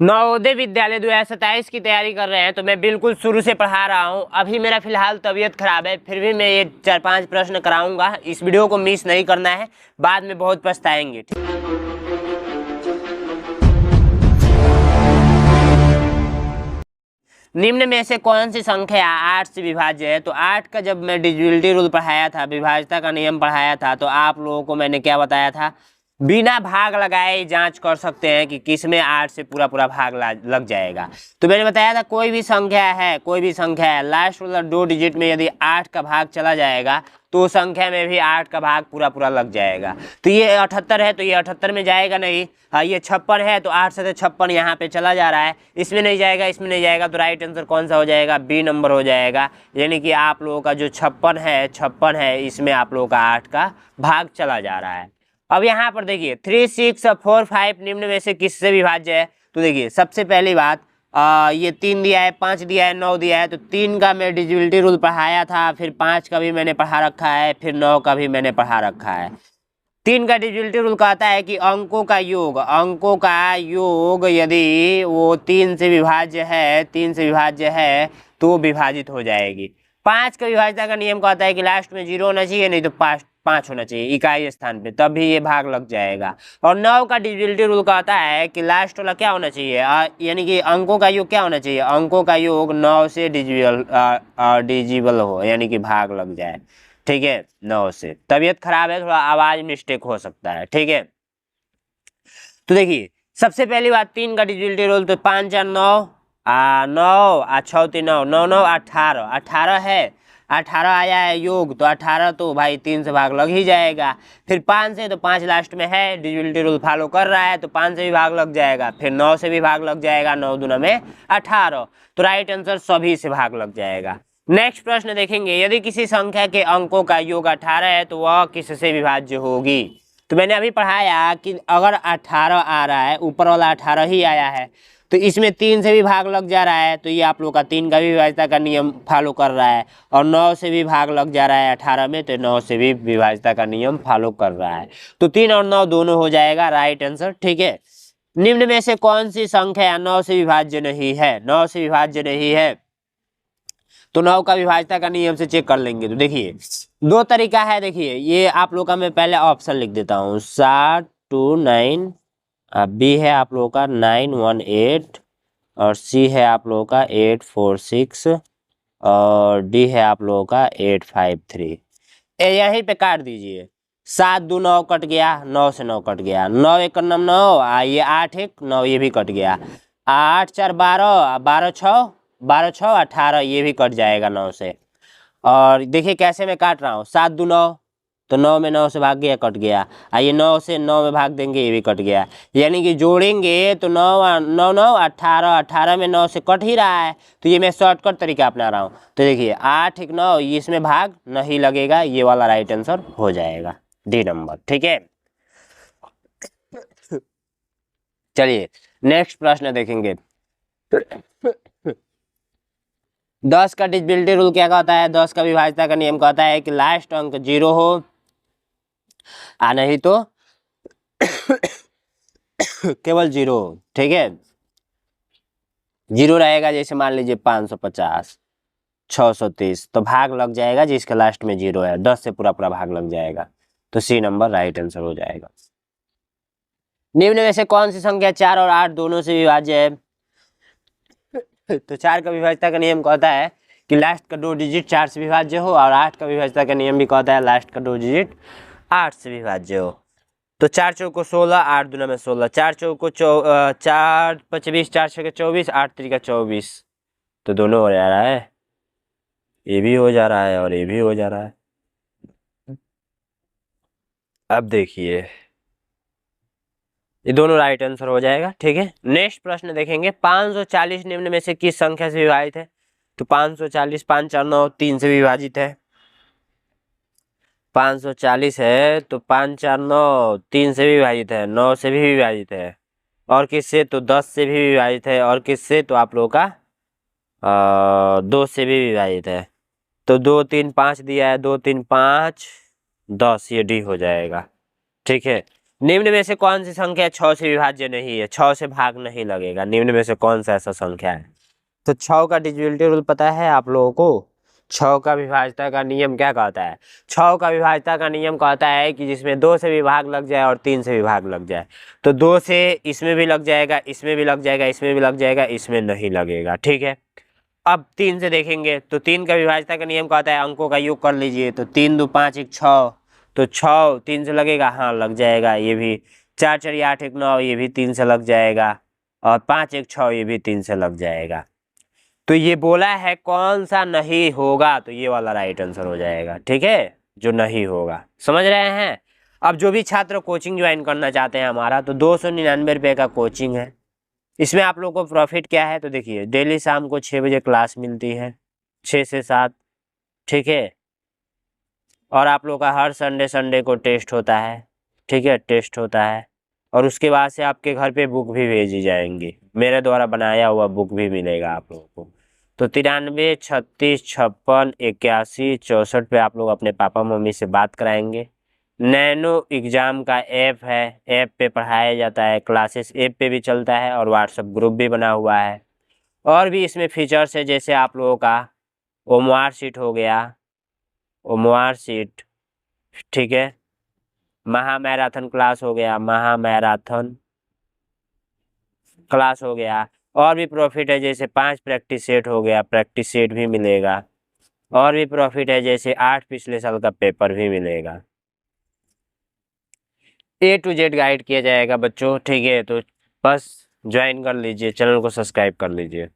नवोदय विद्यालय 2027 की तैयारी कर रहे हैं तो मैं बिल्कुल शुरू से पढ़ा रहा हूं। अभी मेरा फिलहाल तबीयत खराब है, फिर भी मैं ये 4-5 प्रश्न कराऊंगा। इस वीडियो को मिस नहीं करना है, बाद में बहुत पछताएंगे। निम्न में से कौन सी संख्या 8 से विभाज्य है? तो 8 का जब मैं डिविजिबिलिटी रूल पढ़ाया था, विभाज्यता का नियम पढ़ाया था, तो आप लोगों को मैंने क्या बताया था? बिना भाग लगाए जांच कर सकते हैं कि किस में 8 से पूरा पूरा भाग लग जाएगा। तो मैंने बताया था कोई भी संख्या है लास्ट वाला 2 डिजिट में यदि 8 का भाग चला जाएगा तो संख्या में भी 8 का भाग पूरा पूरा लग जाएगा। तो ये 78 है तो ये 78 में जाएगा नहीं। ये 56 है तो 8 से तो 56 यहाँ पे चला जा रहा है, इसमें नहीं जाएगा, इसमें नहीं जाएगा। तो राइट आंसर कौन सा हो जाएगा? बी नंबर हो जाएगा। यानी कि आप लोगों का जो 56 है इसमें आप लोगों का 8 का भाग चला जा रहा है। अब यहाँ पर देखिए 3, 6, 4, 5 निम्न में से किससे विभाज्य है? तो देखिए सबसे पहली बात ये 3 दिया है, 5 दिया है, 9 दिया है। तो 3 का मैं डिविजिबिलिटी रूल पढ़ाया था, फिर 5 का भी मैंने पढ़ा रखा है, फिर 9 का भी मैंने पढ़ा रखा है। 3 का डिविजिबिलिटी रूल कहता है कि अंकों का योग यदि वो 3 से विभाज्य है तो विभाजित हो जाएगी। 5 का विभाज्यता का नियम कहता है कि लास्ट में 0 होना चाहिए, नहीं तो 5 होना चाहिए इकाई स्थान पे, तब भी ये भाग लग जाएगा। और 9 का डिविजिबिलिटी रूल कहता है कि लास्ट वाला क्या होना चाहिए? यानी कि अंकों का योग क्या होना चाहिए? अंकों का योग 9 से डिजिबल हो, यानी कि भाग लग जाए। ठीक है, 9 से। तबीयत खराब है, थोड़ा आवाज मिस्टेक हो सकता है। ठीक है, तो देखिए सबसे पहली बात 3 का डिविजिबिलिटी रूल, तो 5 4 9 9 6 3 9 9 9 18 18 है, 18 आया है योग, तो 18 तो भाई 3 से भाग लग ही जाएगा। फिर 5 से, तो 5 लास्ट में है, डिविजिबिलिटी रूल फॉलो कर रहा है तो 5 से भी भाग लग जाएगा। फिर 9 से भी भाग लग जाएगा, 9 दूना में 18। तो राइट आंसर सभी से भाग लग जाएगा। नेक्स्ट प्रश्न देखेंगे, यदि किसी संख्या के अंकों का योग 18 है तो वह किससे विभाज्य होगी? तो मैंने अभी पढ़ाया कि अगर 18 आ रहा है, ऊपर वाला 18 ही आया है, तो इसमें 3 से भी भाग लग जा रहा है, तो ये आप लोग का 3 का भी विभाज्यता का नियम फॉलो कर रहा है। और 9 से भी भाग लग जा रहा है 18 में, तो 9 से भी विभाज्यता का नियम फॉलो कर रहा है। तो 3 और 9 दोनों हो जाएगा राइट आंसर। ठीक है, निम्न में से कौन सी संख्या 9 से विभाज्य नहीं है? 9 से विभाज्य नहीं है तो 9 का विभाज्यता का नियम से चेक कर लेंगे। तो देखिए 2 तरीका है। देखिए ये आप लोग का मैं पहले ऑप्शन लिख देता हूँ, 7 2 9, बी है आप लोगों का 9 1 8, और सी है आप लोगों का 8 4 6, और डी है आप लोगों का 8 5 3। यहीं पे काट दीजिए। 7 2 9 कट गया, 9 से 9 कट गया, 9 1 9, ये 8 1 9, ये भी कट गया, 8 4 12, 12 6 18, ये भी कट जाएगा 9 से। और देखिए कैसे मैं काट रहा हूँ, 7 2 9, तो 9 में 9 से भाग गया, कट गया। ये 9 से 9 में भाग देंगे, ये भी कट गया। यानी कि जोड़ेंगे तो 9 9 9 18, 18 में 9 से कट ही रहा है, तो ये मैं शॉर्टकट तरीका अपना रहा हूँ। तो देखिए 8 1 9, इसमें भाग नहीं लगेगा, ये वाला राइट आंसर हो जाएगा, डी नंबर। ठीक है, चलिए नेक्स्ट प्रश्न देखेंगे। 10 का डिविजिबिलिटी रूल क्या कहता है? 10 का विभाज्यता का नियम कहता है कि लास्ट अंक 0 हो, नहीं तो केवल 0। ठीक है, 0 रहेगा, जैसे मान लीजिए 550 630, तो भाग लग जाएगा जिसके लास्ट में 0 है, 10 से पूरा पूरा भाग लग जाएगा। तो सी नंबर राइट आंसर हो जाएगा। निम्न में से कौन सी संख्या 4 और 8 दोनों से विभाज्य है? तो 4 का विभाज्यता का नियम कहता है कि लास्ट का 2 डिजिट 4 से विभाज्य हो, और 8 का विभाज्यता का नियम भी कहता है लास्ट का 2 डिजिट 8 से विभाज्य हो। तो 4 चौको 16, 8 दूना में 16, 4 चौको 4 5 20, 4 छः 24, 8 3 24, तो दोनों हो जा रहा है, ये भी हो जा रहा है और ये भी हो जा रहा है। अब देखिए ये दोनों राइट आंसर हो जाएगा। ठीक है, नेक्स्ट प्रश्न देखेंगे, 540 निम्न में से किस संख्या से विभाजित है? तो 540 5 4 9 3 से विभाजित है। 540 है तो 5 4 9 3 से भी विभाजित है, 9 से भी विभाजित है, और किससे? तो 10 से भी विभाजित है, और किससे? तो आप लोगों का 2 से भी विभाजित है। तो 2 3 5 दिया है, 2 3 5 10, ये डी हो जाएगा। ठीक है, निम्न में से कौन सी संख्या 6 से विभाज्य नहीं है, 6 से भाग नहीं लगेगा, निम्न में से कौन सा ऐसा संख्या है? तो 6 का डिविजिबिलिटी रूल पता है आप लोगों को? 6 का विभाज्यता का नियम क्या कहता है? 6 का विभाज्यता का नियम कहता है कि जिसमें 2 से विभाग लग जाए और 3 से विभाग लग जाए। तो 2 से इसमें भी लग जाएगा, इसमें भी लग जाएगा, इसमें भी लग जाएगा, इसमें नहीं लगेगा, ठीक है। अब 3 से देखेंगे तो 3 का विभाज्यता का नियम कहता है अंकों का योग कर लीजिए, तो 3 2 5 1 6, तो 6 3 से लगेगा, हाँ लग जाएगा, ये भी 4 4 8 1 9, ये भी 3 से लग जाएगा, और 5 1 6, ये भी 3 से लग जाएगा। तो ये बोला है कौन सा नहीं होगा, तो ये वाला राइट आंसर हो जाएगा, ठीक है, जो नहीं होगा। समझ रहे हैं? अब जो भी छात्र कोचिंग ज्वाइन करना चाहते हैं हमारा, तो 299 रुपये का कोचिंग है। इसमें आप लोग को प्रॉफिट क्या है, तो देखिए डेली शाम को 6 बजे क्लास मिलती है, 6 से 7, ठीक है। और आप लोग का हर संडे को टेस्ट होता है, ठीक है, टेस्ट होता है। और उसके बाद से आपके घर पे बुक भी भेजी जाएंगी, मेरे द्वारा बनाया हुआ बुक भी मिलेगा आप लोगों को। तो 93 36 56 81 64 पे आप लोग अपने पापा मम्मी से बात कराएंगे। नैनो एग्जाम का ऐप है, ऐप पे पढ़ाया जाता है, क्लासेस ऐप पे भी चलता है और व्हाट्सएप ग्रुप भी बना हुआ है। और भी इसमें फीचर्स है, जैसे आप लोगों का ओमवार शीट हो गया, ओमवार शीट, ठीक है, महा मैराथन क्लास हो गया, महा मैराथन क्लास हो गया। और भी प्रॉफिट है, जैसे 5 प्रैक्टिस सेट हो गया, प्रैक्टिस सेट भी मिलेगा। और भी प्रॉफिट है, जैसे 8 पिछले साल का पेपर भी मिलेगा। A to Z गाइड किया जाएगा बच्चों, ठीक है। तो बस ज्वाइन कर लीजिए, चैनल को सब्सक्राइब कर लीजिए।